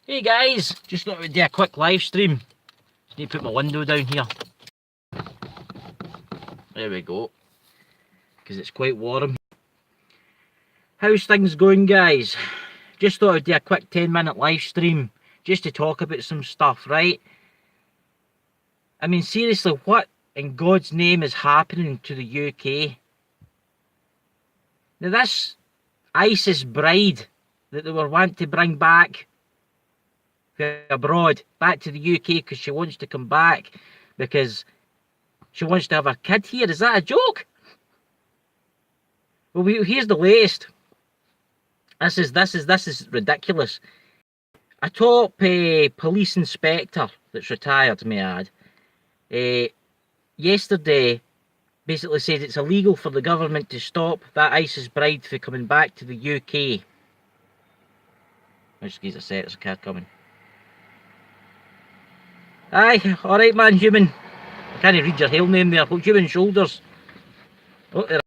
Hey guys, just thought we'd do a quick live stream. Just need to put my window down here. There we go. Because it's quite warm. How's things going, guys? Just thought I'd do a quick 10-minute live stream just to talk about some stuff, right? I mean, seriously, what in God's name is happening to the UK? Now, this ISIS bride that they were wanting to bring back abroad, back to the UK because she wants to come back because she wants to have her kid here. Is that a joke? Well, here's the latest. This is ridiculous. A top police inspector that's retired, may I add, yesterday basically said it's illegal for the government to stop that ISIS bride from coming back to the UK. I'll just give a set, there's a car coming. Aye, alright man, human. I can't read your hail name there. Human shoulders. Oh, there.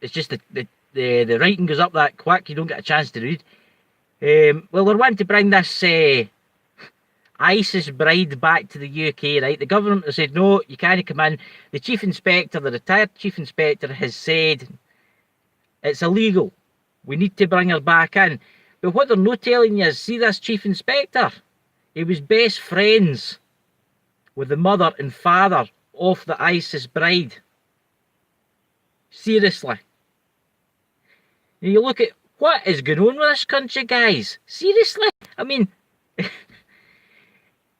It's just the writing goes up that quick, you don't get a chance to read. Well, we're wanting to bring this ISIS bride back to the UK, right? The government has said, no, you can't come in. The chief inspector, the retired chief inspector, has said it's illegal. We need to bring her back in. But what they're not telling you is, see this chief inspector? He was best friends with the mother and father of the ISIS bride. Seriously. Now you look at what is going on with this country, guys. Seriously. I mean,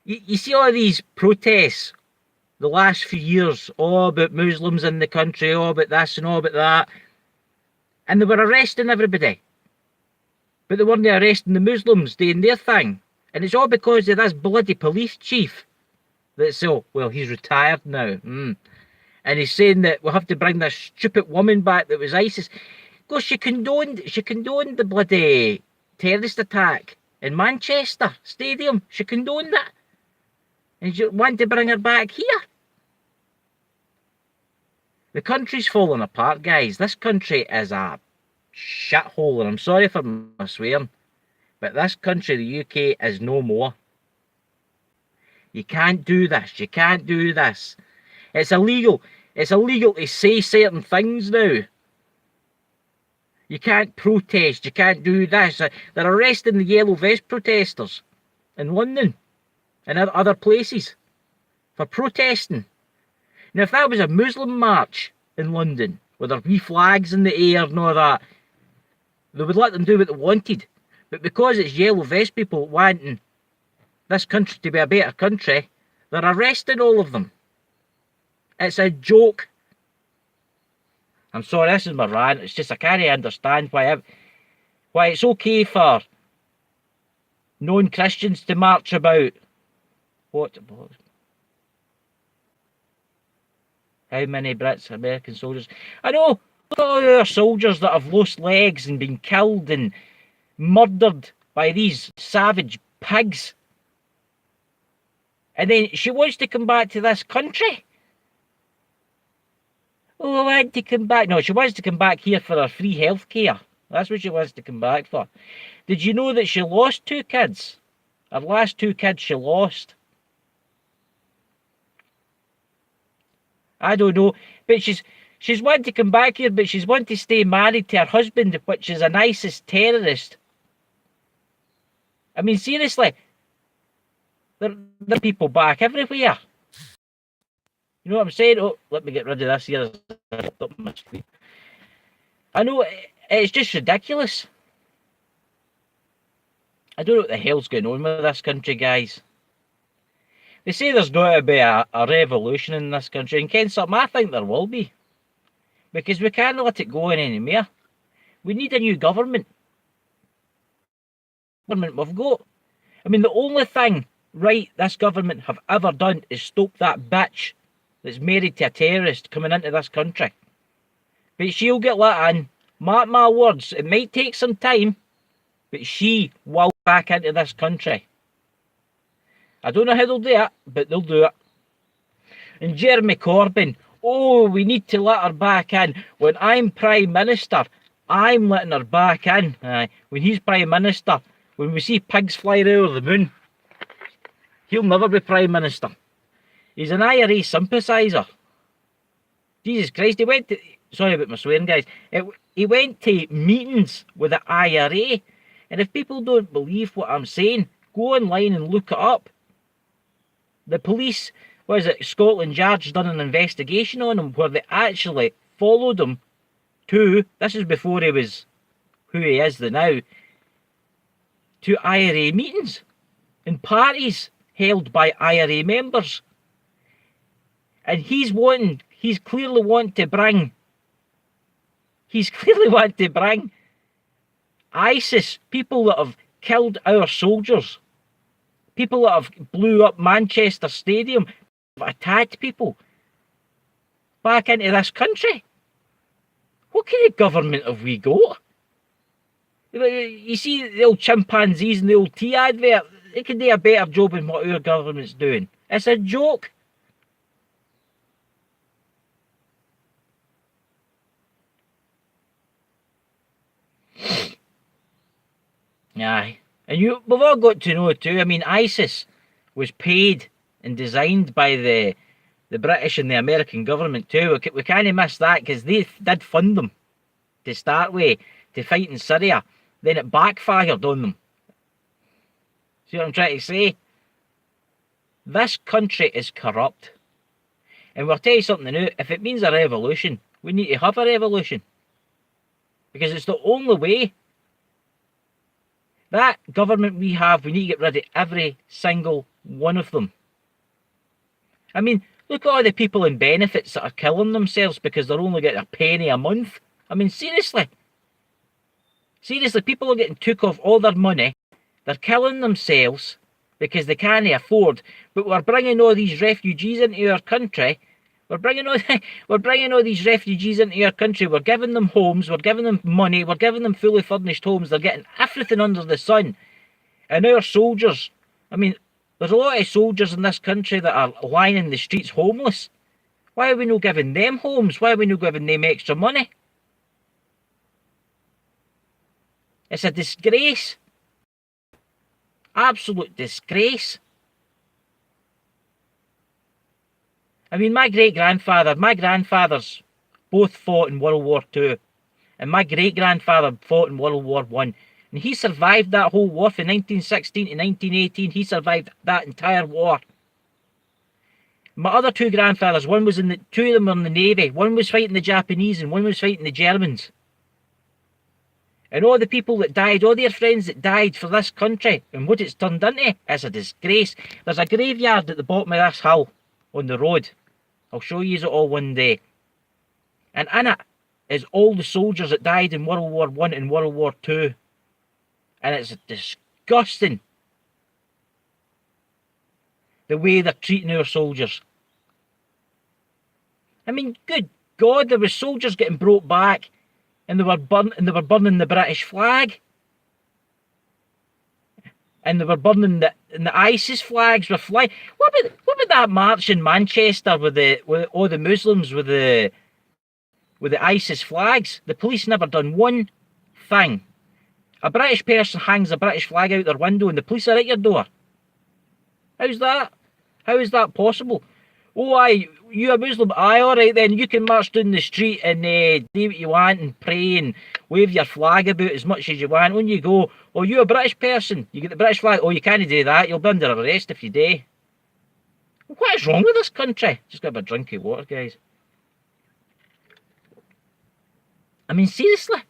you see all these protests the last few years, all about Muslims in the country, all about this and all about that. And they were arresting everybody. But they weren't arresting the Muslims doing their thing. And it's all because of this bloody police chief. That's so, well, he's retired now. And he's saying that we'll have to bring this stupid woman back that was ISIS. Because she condoned the bloody terrorist attack in Manchester Stadium. She condoned that. And you want to bring her back here? The country's falling apart, guys. This country is a shithole, and I'm sorry for my swearing, but this country, the UK, is no more. You can't do this. You can't do this. It's illegal. It's illegal to say certain things now. You can't protest. You can't do this. They're arresting the yellow vest protesters in London and other places for protesting. Now, if that was a Muslim march in London with their wee flags in the air and all that, they would let them do what they wanted. But because it's yellow vest people wanting this country to be a better country, they're arresting all of them. It's a joke. I'm sorry, this is my rant. It's just I can't understand why it's okay for non-Christians to march about. What? How many Brits, American soldiers? I know, look at all our soldiers that have lost legs and been killed and murdered by these savage pigs. And then she wants to come back to this country. Oh, I want to come back. No, she wants to come back here for her free health care. That's what she wants to come back for. Did you know that she lost 2 kids? Her last 2 kids she lost. I don't know, but she's wanting to come back here, but she's wanting to stay married to her husband, which is an ISIS terrorist. I mean, seriously, there are people back everywhere. You know what I'm saying? Oh, let me get rid of this here. I know, it's just ridiculous. I don't know what the hell's going on with this country, guys. They say there's going to be a revolution in this country, and Ken something, I think there will be. Because we can't let it go on anymore. We need a new government. We've got. I mean, the only thing right this government have ever done is stop that bitch that's married to a terrorist coming into this country. But she'll get let in. Mark my words, it might take some time, but she will back into this country. I don't know how they'll do it, but they'll do it. And Jeremy Corbyn, oh, we need to let her back in. When I'm Prime Minister, I'm letting her back in. When he's Prime Minister, when we see pigs flying over the moon, he'll never be Prime Minister. He's an IRA sympathiser. Jesus Christ, he went to... Sorry about my swearing, guys. He went to meetings with the IRA. And if people don't believe what I'm saying, go online and look it up. The police, Scotland Yard's done an investigation on him where they actually followed him to, this is before he was who he is now, to IRA meetings and parties held by IRA members. And he's clearly wanting to bring ISIS, people that have killed our soldiers, people that have blew up Manchester Stadium, have attacked people, back into this country. What kind of government have we got? You see the old chimpanzees and the old tea advert, they can do a better job than what our government's doing. It's a joke. Aye. And we've all got to know too, I mean, ISIS was paid and designed by the British and the American government too. We can't miss that, because they did fund them to start with, to fight in Syria. Then it backfired on them. See what I'm trying to say? This country is corrupt. And we'll tell you something now, if it means a revolution, we need to have a revolution. Because it's the only way. That government we have, we need to get rid of every single one of them. I mean, look at all the people in benefits that are killing themselves because they're only getting a penny a month. I mean, seriously. Seriously, people are getting took off all their money. They're killing themselves because they can't afford. But we're bringing all these refugees into our country. We're bringing all these refugees into our country. We're giving them homes. We're giving them money. We're giving them fully furnished homes. They're getting everything under the sun. And our soldiers, I mean, there's a lot of soldiers in this country that are lying in the streets homeless. Why are we not giving them homes? Why are we not giving them extra money? It's a disgrace. Absolute disgrace. I mean, my grandfathers both fought in World War II. And my great-grandfather fought in World War I. And he survived that whole war from 1916 to 1918. He survived that entire war. My other two grandfathers, two of them were in the Navy. One was fighting the Japanese and one was fighting the Germans. And all the people that died, all their friends that died for this country, and what it's turned into is a disgrace. There's a graveyard at the bottom of this hill on the road. I'll show you it all one day. And in it is all the soldiers that died in World War I and World War II. And it's disgusting the way they're treating our soldiers. I mean, good God, there was soldiers getting brought back and they were burning the British flag. And they were burning the ISIS flags were flying. What about that march in Manchester with all the Muslims with the ISIS flags? The police never done one thing. A British person hangs a British flag out their window and the police are at your door. How's that? How is that possible? Oh, aye, you a Muslim? Aye, alright then, you can march down the street and do what you want and pray and wave your flag about as much as you want. On you go. Oh, you a British person? You get the British flag? Oh, you can't do that. You'll be under arrest if you do. What is wrong with this country? Just got a drink of water, guys. I mean, seriously.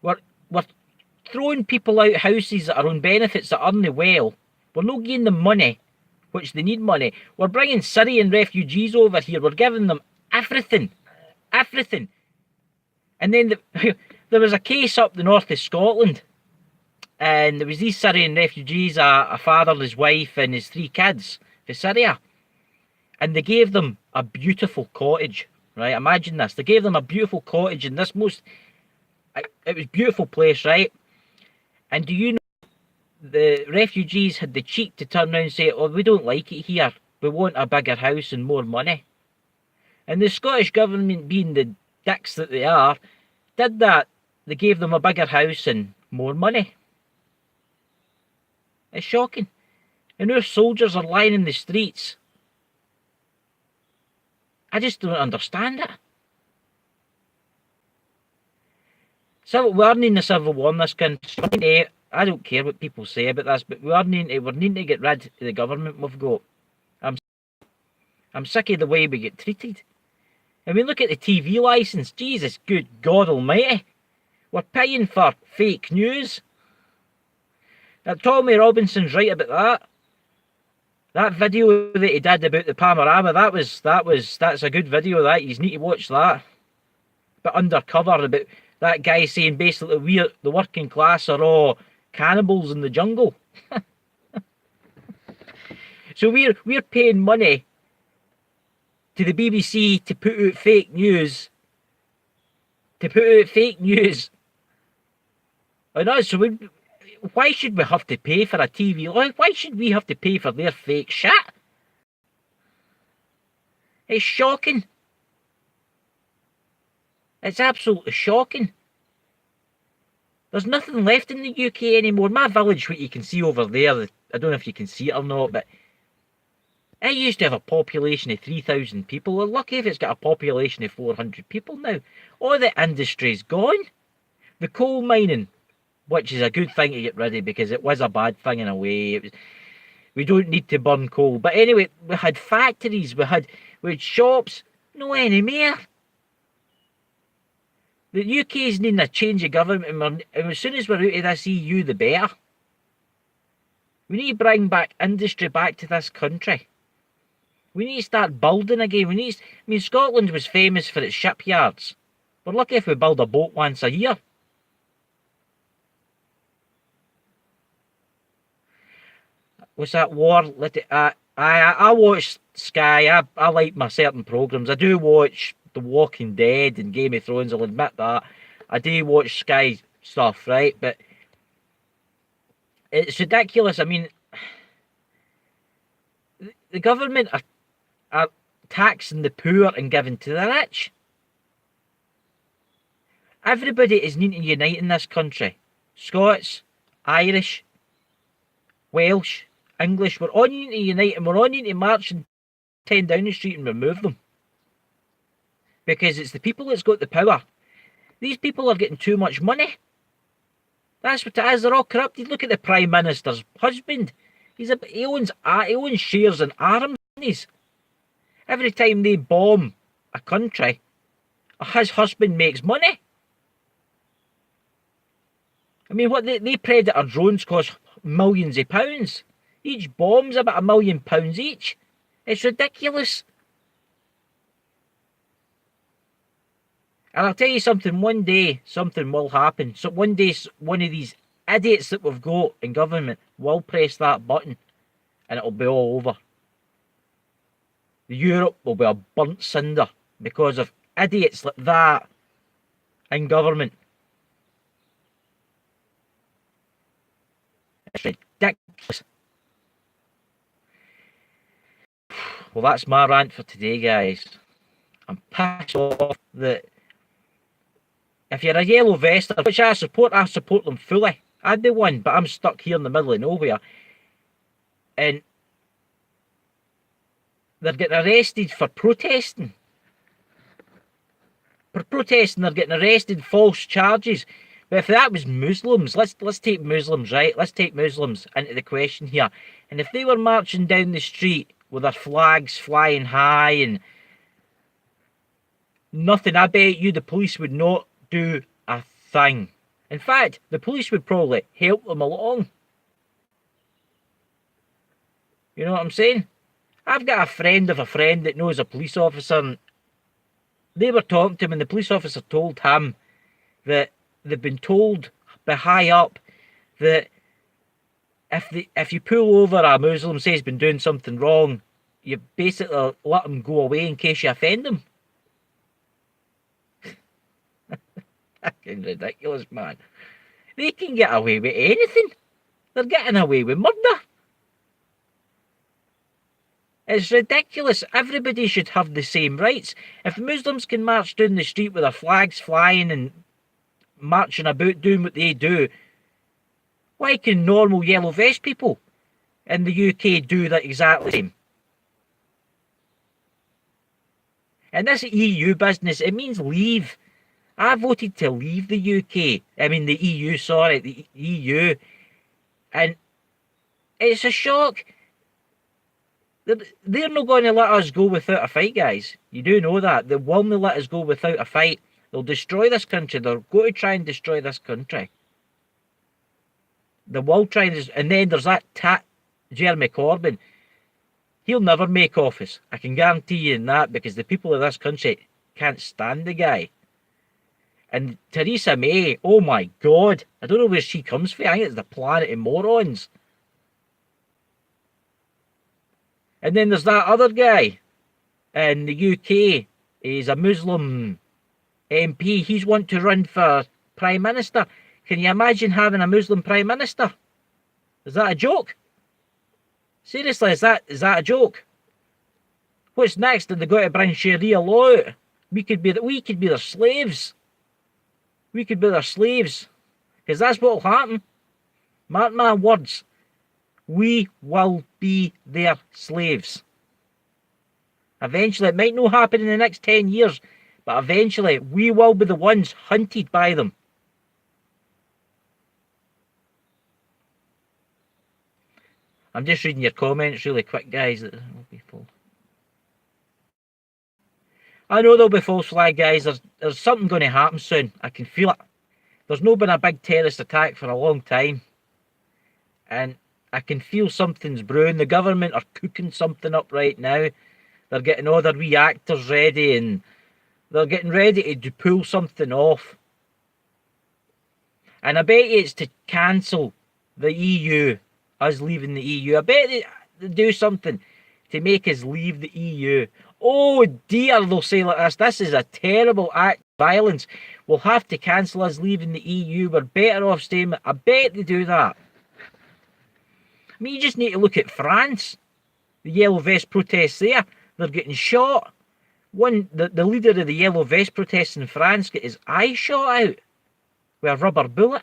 We're throwing people out houses that are on benefits that aren't well. We're not giving them money, which they need money. We're bringing Syrian refugees over here. We're giving them everything. Everything. And then there was a case up the north of Scotland. And there was these Syrian refugees, a father, his wife, and his 3 kids for Syria. And they gave them a beautiful cottage. Right? Imagine this. They gave them a beautiful cottage in this it was a beautiful place, right? And do you know the refugees had the cheek to turn around and say, oh, we don't like it here. We want a bigger house and more money. And the Scottish government, being the dicks that they are, did that. They gave them a bigger house and more money. It's shocking. And our soldiers are lying in the streets. I just don't understand it. So we're needing a civil war in this country. I don't care what people say about this, but we're needing to get rid of the government we've got. I'm sick of the way we get treated. I mean, look at the TV licence. Jesus, good God almighty. We're paying for fake news. Now, Tommy Robinson's right about that. That video that he did about the panorama, that's a good video, that. You need to watch that. But undercover, about that guy saying basically we're the working class are all cannibals in the jungle. So we're paying money to the BBC to put out fake news. And us, so why should we have to pay for a TV? Why should we have to pay for their fake shit? It's shocking. It's absolutely shocking. There's nothing left in the UK anymore. My village, what you can see over there, I don't know if you can see it or not, but it used to have a population of 3,000 people. We're lucky if it's got a population of 400 people now. All the industry's gone. The coal mining, which is a good thing to get rid of because it was a bad thing in a way. We don't need to burn coal. But anyway, we had factories, we had shops, no anymore. The UK's needing a change of government, and as soon as we're out of this EU, the better. We need to bring back industry back to this country. We need to start building again. Scotland was famous for its shipyards. We're lucky if we build a boat once a year. What's that war? I watch Sky. I like my certain programmes. I do watch The Walking Dead and Game of Thrones, I'll admit that. I do watch Sky stuff, right? But it's ridiculous. I mean, the government are taxing the poor and giving to the rich. Everybody is needing to unite in this country. Scots, Irish, Welsh, English, we're all needing to unite, and we're all needing to march and 10 Downing Street and remove them. Because it's the people that's got the power. These people are getting too much money. That's what it is. They're all corrupted. Look at the Prime Minister's husband. He owns shares in arms companies. Every time they bomb a country, his husband makes money. I mean, what they Predator drones cost millions of pounds. Each bomb's about £1 million each. It's ridiculous. And I'll tell you something, one day something will happen. So one day one of these idiots that we've got in government will press that button and it'll be all over. Europe will be a burnt cinder because of idiots like that in government. It's ridiculous. Well, that's my rant for today, guys. I'm pissed off that if you're a yellow vest, which I support them fully. I'd be one, but I'm stuck here in the middle of nowhere. And they're getting arrested for protesting. For protesting, they're getting arrested, false charges. But if that was Muslims, let's take Muslims, right? Let's take Muslims into the question here. And if they were marching down the street with their flags flying high and nothing, I bet you the police would not do a thing. In fact, the police would probably help them along. You know what I'm saying? I've got a friend of a friend that knows a police officer, and they were talking to him, and the police officer told him that they've been told by high up that if you pull over a Muslim, say he's been doing something wrong, you basically let him go away in case you offend him. Fucking ridiculous, man. They can get away with anything. They're getting away with murder. It's ridiculous. Everybody should have the same rights. If Muslims can march down the street with their flags flying and marching about doing what they do, why can normal yellow vest people in the UK do that exactly the same? And this EU business, it means leave. I voted to leave the UK. I mean the EU, sorry, the EU. And it's a shock. They're not going to let us go without a fight, guys. You do know that. They will not let us go without a fight. They'll destroy this country. They're going to try and destroy this country. They will try and then there's that Jeremy Corbyn. He'll never make office. I can guarantee you that, because the people of this country can't stand the guy. And Theresa May, oh my God, I don't know where she comes from. I think it's the planet of morons. And then there's that other guy in the UK. He's a Muslim MP. He's wanting to run for Prime Minister. Can you imagine having a Muslim Prime Minister? Is that a joke? Seriously, is that a joke? What's next? Are they going to bring Sharia law out? We could be their slaves. We could be their slaves. Because that's what will happen. Mark my words. We will be their slaves. Eventually, it might not happen in the next 10 years, but eventually we will be the ones hunted by them. I'm just reading your comments really quick, guys. I know there'll be false flag, guys. There's something going to happen soon. I can feel it. There's not been a big terrorist attack for a long time. And I can feel something's brewing. The government are cooking something up right now. They're getting all their reactors ready and they're getting ready to pull something off. And I bet you it's to cancel the EU. Us leaving the EU. I bet they do something to make us leave the EU. Oh dear, they'll say like this. This is a terrible act of violence. We'll have to cancel us leaving the EU. We're better off staying. I bet they do that. I mean, you just need to look at France. The Yellow Vest protests there. They're getting shot. The leader of the Yellow Vest protests in France got his eye shot out with a rubber bullet.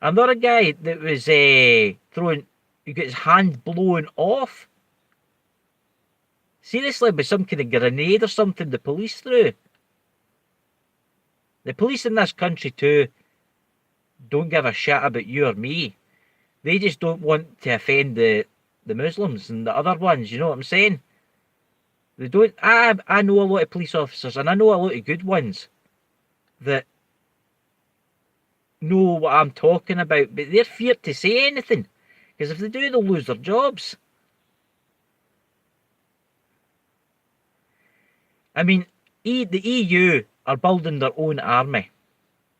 Another guy that was he got his hand blown off. Seriously, with some kind of grenade or something the police threw. The police in this country too don't give a shit about you or me. They just don't want to offend the Muslims and the other ones, you know what I'm saying? They don't. I know a lot of police officers, and I know a lot of good ones that know what I'm talking about, but they're feared to say anything, because if they do, they'll lose their jobs. I mean, the EU are building their own army,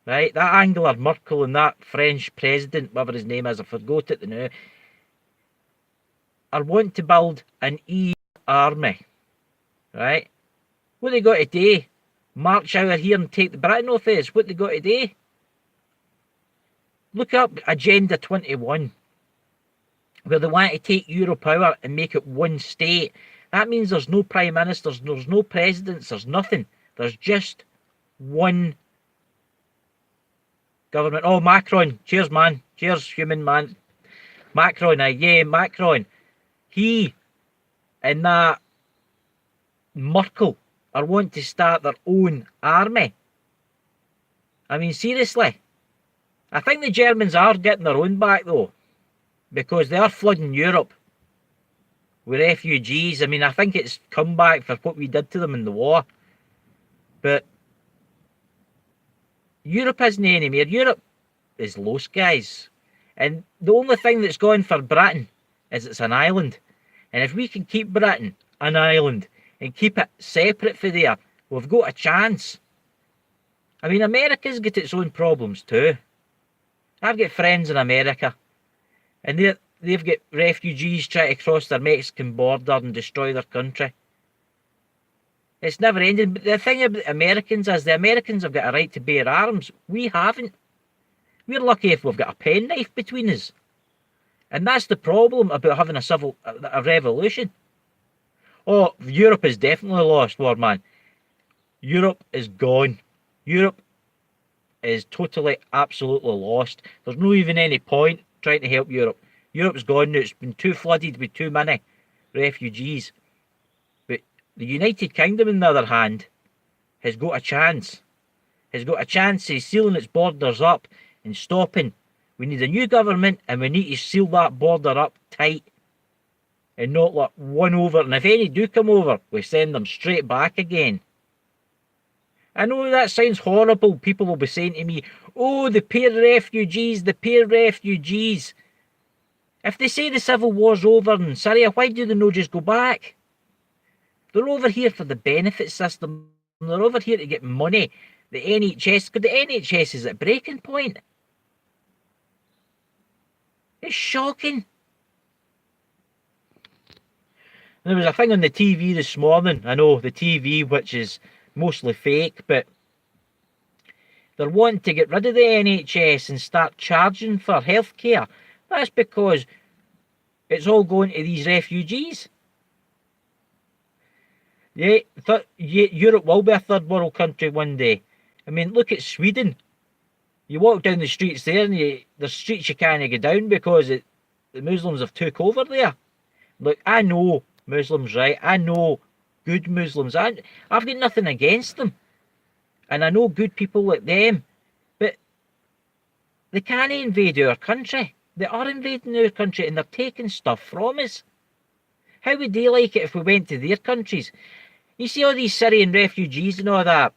right? That Angela Merkel and that French president, whatever his name is, I forgot it now, are wanting to build an EU army, right? What they got to do? March out of here and take the Britain off us? What they got to do? Look up Agenda 21, where they want to take Europe out and make it one state. That means there's no prime ministers, there's no presidents, there's nothing. There's just one government. Oh, Macron. Cheers, man. Cheers, human man. Macron, yeah, Macron. He and that Merkel are wanting to start their own army. I mean, seriously. I think the Germans are getting their own back, though, because they are flooding Europe with refugees. I mean, I think it's come back for what we did to them in the war. But Europe isn't anymore. Europe is lost, guys. And the only thing that's going for Britain is it's an island. And if we can keep Britain an island and keep it separate for there, we've got a chance. I mean, America's got its own problems too. I've got friends in America, and they've got refugees trying to cross their Mexican border and destroy their country. It's never ending. But the thing about the Americans is the Americans have got a right to bear arms. We haven't. We're lucky if we've got a penknife between us. And that's the problem about having a revolution. Oh, Europe is definitely lost, Warman. Europe is gone. Europe is totally, absolutely lost. There's no even any point trying to help Europe. Europe's gone now. It's been too flooded with too many refugees. But the United Kingdom, on the other hand, has got a chance. Has got a chance of sealing its borders up and stopping. We need a new government and we need to seal that border up tight and not let one over. And if any do come over, we send them straight back again. I know that sounds horrible. People will be saying to me, oh, the poor refugees, the poor refugees. If they say the civil war's over in Syria, why do they not just go back? They're over here for the benefit system. They're over here to get money. The NHS, because the NHS is at breaking point. It's shocking. There was a thing on the TV this morning. I know, the TV, which is mostly fake, but they're wanting to get rid of the NHS and start charging for healthcare. That's because it's all going to these refugees. Yeah, Europe will be a third world country one day. I mean, look at Sweden. You walk down the streets there and there's streets you can't go down because the Muslims have took over there. Look, I know Muslims, right? I know good Muslims. I've got nothing against them. And I know good people like them. But they can't invade our country. They are invading our country and they're taking stuff from us. How would they like it if we went to their countries? You see all these Syrian refugees and all that.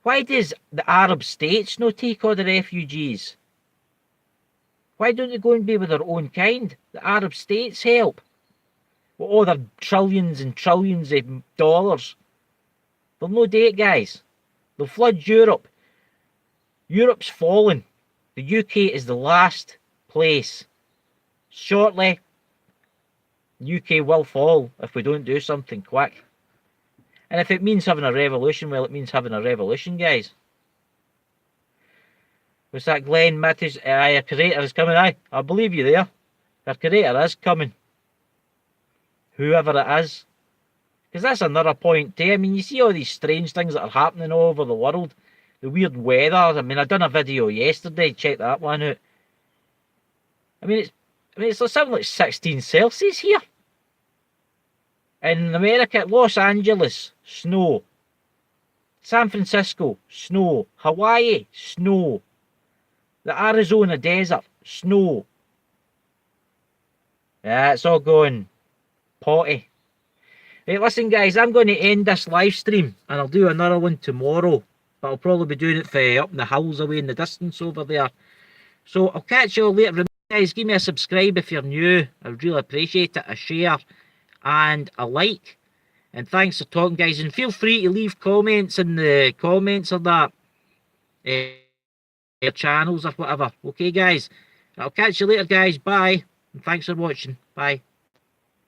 Why does the Arab states not take all the refugees? Why don't they go and be with their own kind? The Arab states help. With all their trillions and trillions of dollars. They'll no do it, guys. They'll flood Europe. Europe's fallen. The UK is the last place. Shortly, UK will fall if we don't do something quick. And if it means having a revolution, well, it means having a revolution, guys. What's that, Glenn Matthews? Aye, a creator is coming. Aye, I believe you there. Our creator is coming. Whoever it is. Because that's another point too. I mean, you see all these strange things that are happening all over the world. The weird weather. I mean, I done a video yesterday. Check that one out. I mean, it's something like 16 Celsius here. In America, Los Angeles, snow. San Francisco, snow. Hawaii, snow. The Arizona desert, snow. Yeah, it's all going potty. Right, listen guys, I'm going to end this live stream and I'll do another one tomorrow. But I'll probably be doing it for up in the hills away in the distance over there. So I'll catch you all later. Remember guys, give me a subscribe if you're new. I'd really appreciate it. A share and a like. And thanks for talking guys. And feel free to leave comments in the comments of that. Channels or whatever. Okay guys. I'll catch you later guys. Bye. And thanks for watching. Bye.